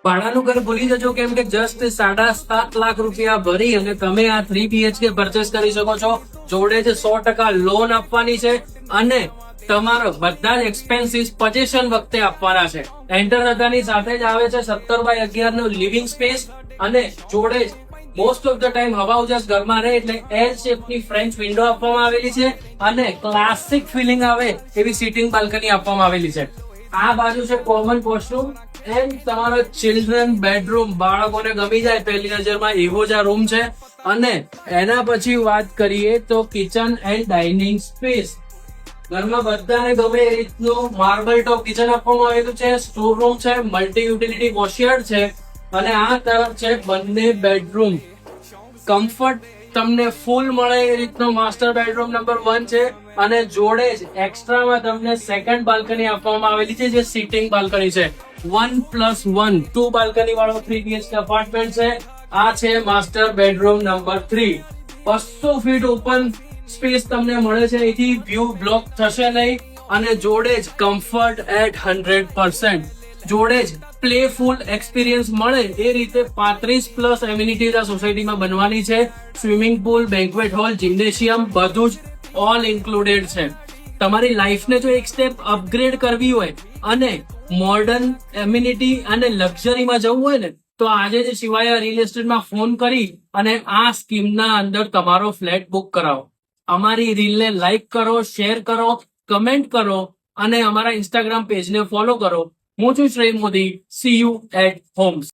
ભાડાનું ઘર ભૂલી જજો, કેમ કે જસ્ટ 7.5 લાખ રૂપિયા ભરી અને તમે આ 3 BHK પરચેસ કરી શકો છો. જોડે જ 100% લોન આપવાની છે અને તમારો બધા જ એક્સપેન્સીસ પોઝેશન વખતે આપવાના છે. એન્ટર થતાની સાથે જ આવે છે 17x11 નું લિવિંગ સ્પેસ અને જોડે જ મોસ્ટ ઓફ ધ ટાઈમ હવા ઉજાસ ઘરમાં રહે એટલે એલ શેપની ફ્રેન્ચ વિન્ડો આપવામાં આવેલી છે અને ક્લાસિક ફિલિંગ આવે એવી સિટિંગ બાલ્કની આપવામાં આવેલી છે. આ બાજુ છે કોમન વોશરૂમ એન્ડ તમારો ચિલ્ડ્રન બેડરૂમ. બાળકોને ગમી જાય પહેલી નજરમાં એવો જ આ રૂમ છે. અને એના પછી વાત કરીએ તો કિચન એન્ડ ડાઇનિંગ સ્પેસ. ઘરમાં બધાને ગમે એ રીતનું માર્બલ ટોપ કિચન આપવામાં આવેલું છે. સ્ટોર રૂમ છે, મલ્ટી યુટિલિટી વોશયાર્ડ છે અને આ તરફ છે બંને બેડરૂમ. કમ્ફર્ટ તમને ફૂલ મળે એ રીતનો માસ્ટર બેડરૂમ નંબર 1 છે અને જોડે જ એક્સ્ટ્રામાં તમને સેકન્ડ બાલ્કની આપવામાં આવેલી છે જે સિટિંગ બાલ્કની છે. 1+1 2 બાલ્કની વાળો 3 BHK અપાર્ટમેન્ટ છે. આ છે master bedroom number 3. 200 feet open space તમને મળે છે. અહીંથી વ્યૂ બ્લોક થશે નહીં અને જોડે જ કમ્ફર્ટ એટ 100%. જોડે જ પ્લેફુલ એક્સપિરિયન્સ મળે એ રીતે 35+ એમ્યુનિટીઝ આ સોસાયટીમાં બનવાની છે. Swimming pool, banquet hall, gymnasium બધું જ ઓલ ઇન્ક્લુડેડ છે. તમારી લાઈફને જો એક સ્ટેપ અપગ્રેડ કરવી હોય અને મોડર્ન એમ્યુનિટી અને લક્ઝરીમાં જવું હોય ને તો આજે જ શિવાય રિયલ એસ્ટેટમાં ફોન કરી અને આ સ્કીમના અંદર તમારો ફ્લેટ બુક કરાવો. અમારી રીલને લાઈક કરો, શેર કરો, કમેન્ટ કરો અને અમારા ઇન્સ્ટાગ્રામ પેજને ફોલો કરો. હું છું Shrey Modi. See you at homes.